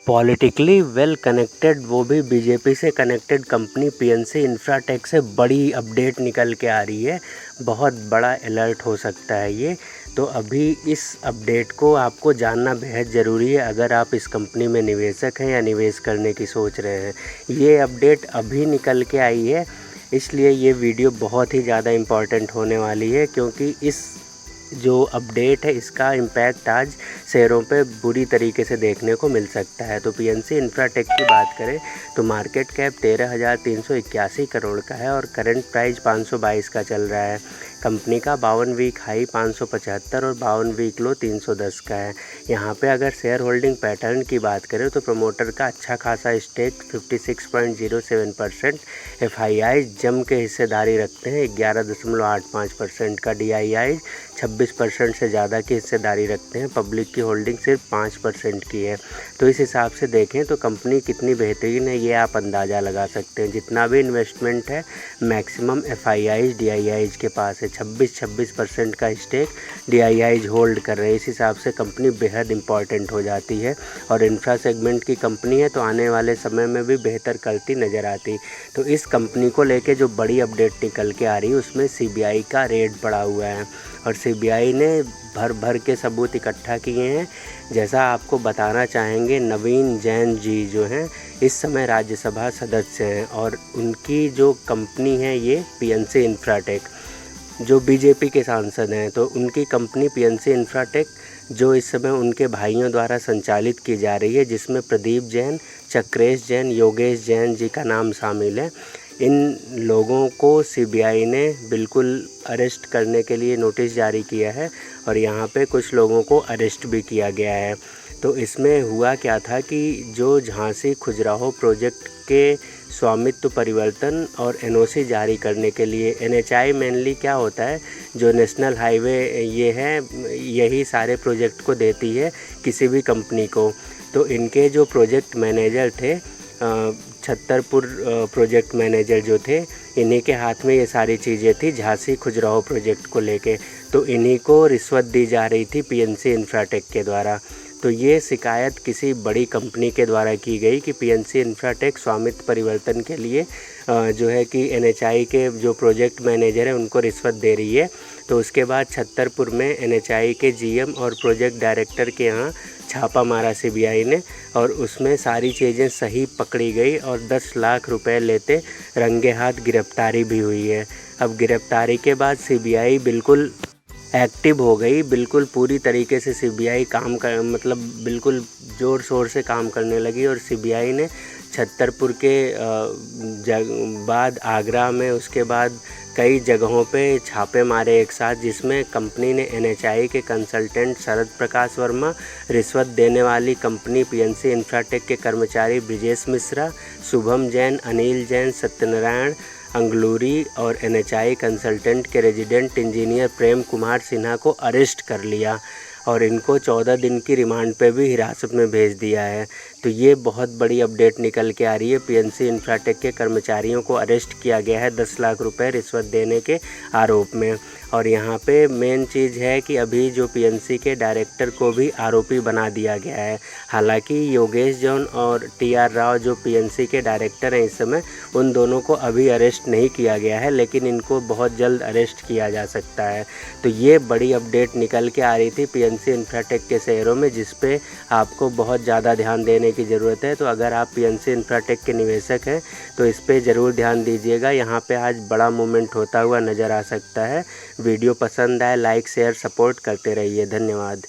Politically well connected, वो भी BJP से कनेक्टेड कंपनी पीएनसी इंफ्राटेक से बड़ी अपडेट निकल के आ रही है। बहुत बड़ा अलर्ट हो सकता है ये। तो अभी इस अपडेट को आपको जानना बेहद ज़रूरी है अगर आप इस कंपनी में निवेशक हैं या निवेश करने की सोच रहे हैं। ये अपडेट अभी निकल के आई है, इसलिए ये वीडियो बहुत ही ज़्यादा इम्पॉर्टेंट होने वाली है, क्योंकि इस जो अपडेट है इसका इम्पैक्ट आज शेयरों पे बुरी तरीके से देखने को मिल सकता है। तो पीएनसी इंफ्राटेक की बात करें तो मार्केट कैप 13,381 करोड़ का है और करंट प्राइस 522 का चल रहा है। कंपनी का 52 वीक हाई 575 और 52 वीक लो 310 का है। यहाँ पे अगर शेयर होल्डिंग पैटर्न की बात करें तो प्रमोटर का अच्छा खासा स्टेक 56.07%, एफआईआई जम के हिस्सेदारी रखते हैं 11.85% का, डीआईआई 26% से ज़्यादा की हिस्सेदारी रखते हैं, पब्लिक की होल्डिंग सिर्फ 5% की है। तो इस हिसाब से देखें तो कंपनी कितनी बेहतरीन है ये आप अंदाज़ा लगा सकते हैं। जितना भी इन्वेस्टमेंट है मैक्सिमम एफआईआईज डीआईआईज के पास है। 26% का स्टेक डीआईआईज होल्ड कर रहे हैं। इस हिसाब से कंपनी बेहद इंपॉर्टेंट हो जाती है और इंफ्रा सेगमेंट की कंपनी है तो आने वाले समय में भी बेहतर करती नज़र आती। तो इस कंपनी को लेके जो बड़ी अपडेट निकल के आ रही है उसमें सीबीआई का रेड पड़ा हुआ है और सीबीआई ने भर भर के सबूत इकट्ठा किए हैं। जैसा आपको बताना चाहेंगे, नवीन जैन जी जो हैं इस समय राज्यसभा सदस्य हैं और उनकी जो कंपनी है ये पीएनसी इंफ्राटेक, जो बीजेपी के सांसद हैं, तो उनकी कंपनी पीएनसी इंफ्राटेक जो इस समय उनके भाइयों द्वारा संचालित की जा रही है, जिसमें प्रदीप जैन, चक्रेश जैन, योगेश जैन जी का नाम शामिल है। इन लोगों को सीबीआई ने बिल्कुल अरेस्ट करने के लिए नोटिस जारी किया है और यहाँ पे कुछ लोगों को अरेस्ट भी किया गया है। तो इसमें हुआ क्या था कि जो झांसी खजुराहो प्रोजेक्ट के स्वामित्व परिवर्तन और एनओसी जारी करने के लिए एनएचआई मेनली क्या होता है, जो नेशनल हाईवे ये है, यही सारे प्रोजेक्ट को देती है किसी भी कंपनी को। तो इनके जो प्रोजेक्ट मैनेजर थे, छतरपुर प्रोजेक्ट मैनेजर जो थे, इन्हीं के हाथ में ये सारी चीज़ें थी झांसी खजुराहो प्रोजेक्ट को लेके। तो इन्हीं को रिश्वत दी जा रही थी पीएनसी इंफ्राटेक के द्वारा। तो ये शिकायत किसी बड़ी कंपनी के द्वारा की गई कि पीएनसी इंफ्राटेक स्वामित्व परिवर्तन के लिए जो है कि एनएचआई के जो प्रोजेक्ट मैनेजर है उनको रिश्वत दे रही है। तो उसके बाद छतरपुर में एनएचआई के जीएम और प्रोजेक्ट डायरेक्टर के यहाँ छापा मारा सीबीआई ने और उसमें सारी चीज़ें सही पकड़ी गई और 10 लाख रुपए लेते रंगे हाथ गिरफ्तारी भी हुई है। अब गिरफ्तारी के बाद सीबीआई बिल्कुल एक्टिव हो गई, बिल्कुल पूरी तरीके से सीबीआई काम कर बिल्कुल ज़ोर शोर से काम करने लगी और सीबीआई ने छतरपुर के बाद आगरा में, उसके बाद कई जगहों पे छापे मारे एक साथ, जिसमें कंपनी ने एनएचआई के कंसल्टेंट शरद प्रकाश वर्मा, रिश्वत देने वाली कंपनी पीएनसी इंफ्राटेक के कर्मचारी ब्रिजेश मिश्रा, शुभम जैन, अनिल जैन, सत्यनारायण अंगलूरी और एनएचआई कंसल्टेंट के रेजिडेंट इंजीनियर प्रेम कुमार सिन्हा को अरेस्ट कर लिया और इनको 14 दिन की रिमांड पे भी हिरासत में भेज दिया है। तो ये बहुत बड़ी अपडेट निकल के आ रही है। पीएनसी इंफ्राटेक के कर्मचारियों को अरेस्ट किया गया है 10 लाख रुपए रिश्वत देने के आरोप में। और यहाँ पे मेन चीज़ है कि अभी जो पीएनसी के डायरेक्टर को भी आरोपी बना दिया गया है। हालांकि योगेश जैन और टीआर राव जो पीएनसी के डायरेक्टर हैं इस समय, उन दोनों को अभी अरेस्ट नहीं किया गया है, लेकिन इनको बहुत जल्द अरेस्ट किया जा सकता है। तो ये बड़ी अपडेट निकल के आ रही थी पीएनसी इंफ्राटेक के शेयरों में, जिस पे आपको बहुत ज़्यादा ध्यान देने की ज़रूरत है। तो अगर आप पीएनसी इंफ्राटेक के निवेशक हैं तो इस पे ज़रूर ध्यान दीजिएगा। यहाँ पे आज बड़ा मूवमेंट होता हुआ नज़र आ सकता है। वीडियो पसंद आए लाइक शेयर सपोर्ट करते रहिए। धन्यवाद।